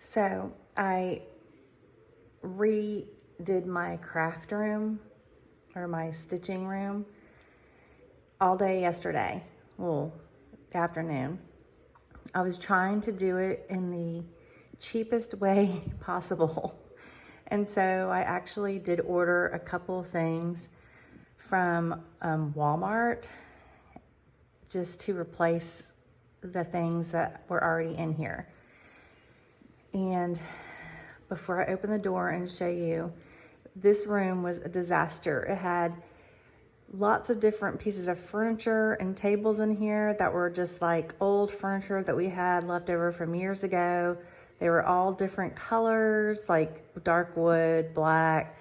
So I redid my craft room or my stitching room all day yesterday, well, afternoon. I was trying to do it in the cheapest way possible. And so I actually did order a couple of things from Walmart just to replace the things that were already in here. And before I open the door and show you, this room was a disaster. It had lots of different pieces of furniture and tables in here that were just like old furniture that we had left over from years ago. They were all different colors, like dark wood, black,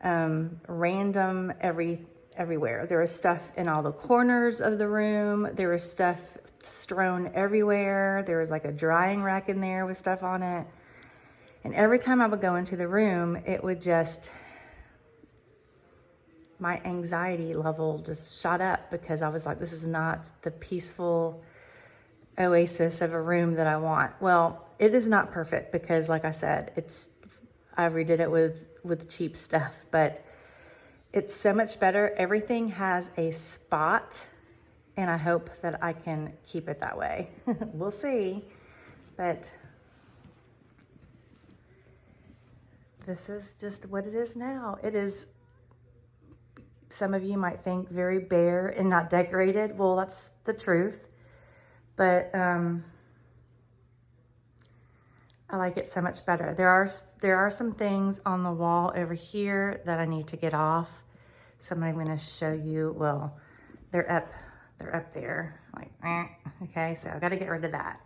random everywhere. There was stuff in all the corners of the room. There was stuff strewn everywhere. There was like a drying rack in there with stuff on it. And every time I would go into the room, it would just, my anxiety level just shot up because I was like, this is not the peaceful oasis of a room that I want. Well, it is not perfect because, like I said, I redid it with cheap stuff, but it's so much better. Everything has a spot, and I hope that I can keep it that way. We'll see, but this is just what it is now. It is, some of you might think, very bare and not decorated. Well, that's the truth. But I like it so much better. There are some things on the wall over here that I need to get off. So I'm going to show you. Well, they're up there. Like, okay, so I got to get rid of that.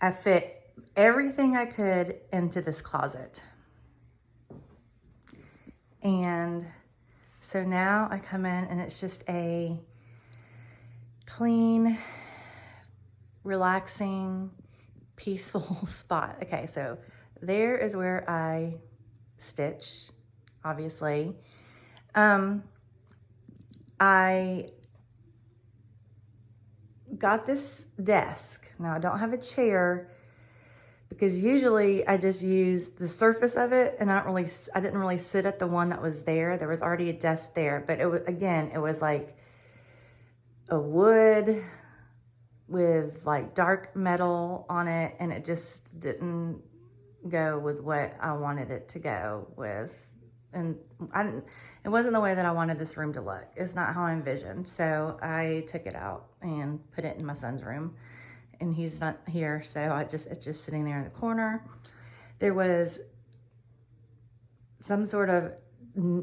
I fit everything I could into this closet. And so now I come in and it's just a clean, relaxing, peaceful spot. Okay, so there is where I stitch, obviously. I got this desk. Now I don't have a chair because usually I just use the surface of it, and I didn't really sit at the one that was there. There was already a desk there, but it was like a wood with like dark metal on it, and it just didn't go with what I wanted it to go with. And it wasn't the way that I wanted this room to look. It's not how I envisioned. So I took it out and put it in my son's room, and he's not here. So it's just sitting there in the corner. There was some sort of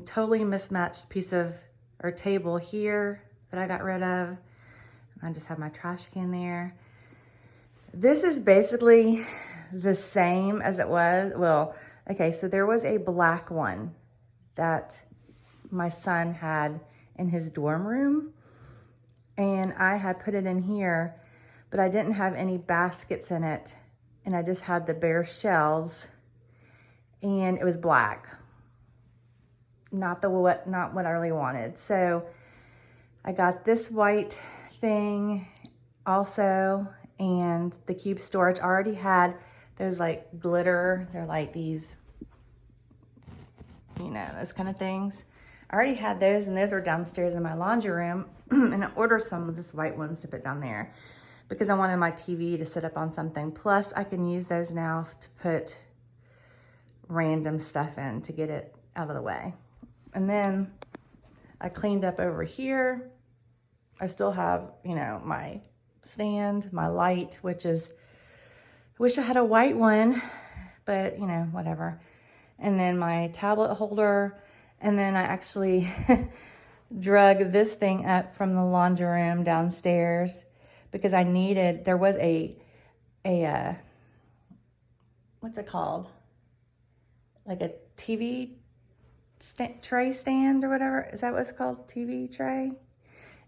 totally mismatched piece of, or table here that I got rid of. I just have my trash can there. This is basically the same as it was. Well, okay, so there was a black one that my son had in his dorm room, and I had put it in here, but I didn't have any baskets in it, and I just had the bare shelves, and it was black. Not what I really wanted. So I got this white thing also, and the cube storage already had those like glitter, they're like these, you know, those kind of things. I already had those, and those were downstairs in my laundry room. And I ordered some just white ones to put down there because I wanted my TV to sit up on something. Plus I can use those now to put random stuff in to get it out of the way. And then I cleaned up over here. I still have, you know, my stand, my light, which is, I wish I had a white one, but you know, whatever. And then my tablet holder. And then I actually drug this thing up from the laundry room downstairs because I needed, there was a what's it called? Like a TV tray stand or whatever. Is that what it's called? TV tray?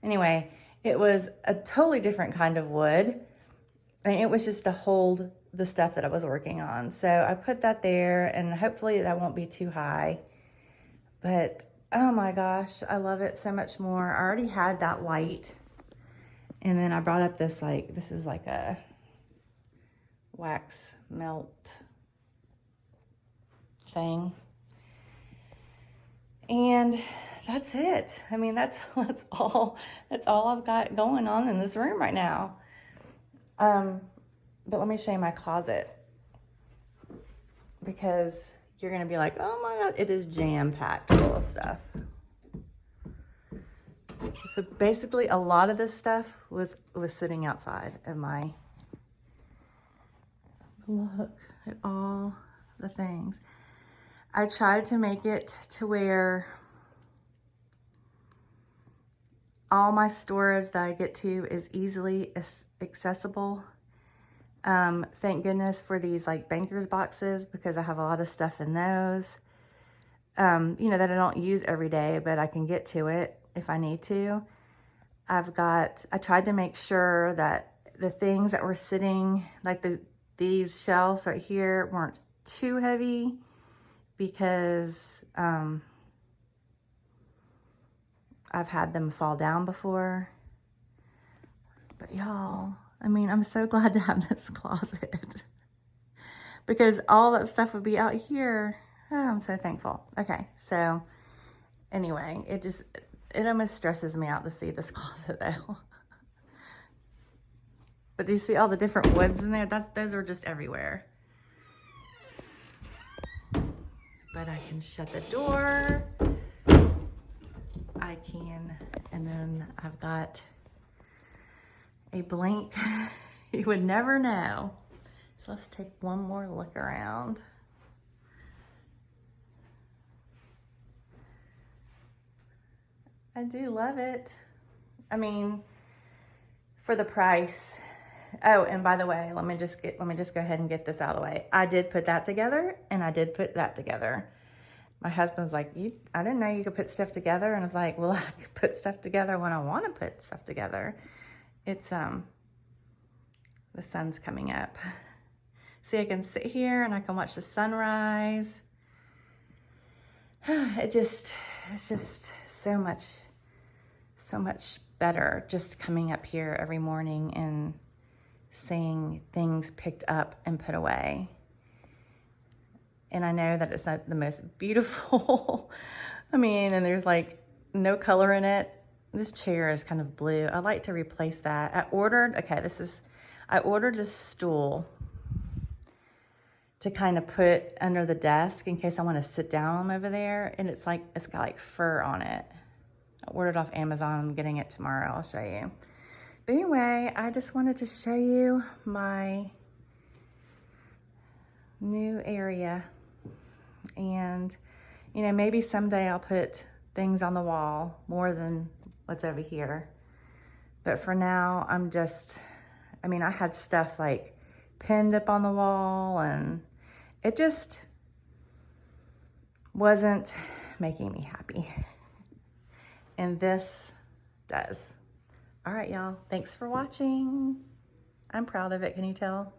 Anyway, it was a totally different kind of wood, and it was just to hold the stuff that I was working on. So I put that there, and hopefully that won't be too high. But oh my gosh, I love it so much more. I already had that white, and then I brought up this, like, this is like a wax melt thing. And that's it. I mean, that's all I've got going on in this room right now. But let me show you my closet, because you're gonna be like, oh my God, it is jam-packed full of stuff. So basically a lot of this stuff was sitting outside of my, look at all the things. I tried to make it to where all my storage that I get to is easily accessible. Thank goodness for these like banker's boxes, because I have a lot of stuff in those, you know, that I don't use every day, but I can get to it if I need to. I tried to make sure that the things that were sitting, like these shelves right here, weren't too heavy, because I've had them fall down before. But y'all, I mean, I'm so glad to have this closet, because all that stuff would be out here. Oh, I'm so thankful. Okay, so anyway, it almost stresses me out to see this closet though. But do you see all the different woods in there? Those are just everywhere. But I can shut the door. I can, and then I've got a blank. You would never know. So let's take one more look around. I do love it. I mean, for the price. Oh, and by the way, let me just go ahead and get this out of the way. I did put that together, and I did put that together. My husband's like, I didn't know you could put stuff together. And I was like, well, I could put stuff together when I want to put stuff together. It's, the sun's coming up. See, I can sit here and I can watch the sunrise. It's just so much better just coming up here every morning and seeing things picked up and put away. And I know that it's not the most beautiful. I mean, and there's like no color in it. This chair is kind of blue. I'd like to replace that. I ordered a stool to kind of put under the desk in case I want to sit down over there. And it's got like fur on it. I ordered off Amazon. I'm getting it tomorrow. I'll show you. But anyway, I just wanted to show you my new area. And, you know, maybe someday I'll put things on the wall more than what's over here. But for now, I had stuff like pinned up on the wall, and it just wasn't making me happy. And this does. All right, y'all. Thanks for watching. I'm proud of it. Can you tell?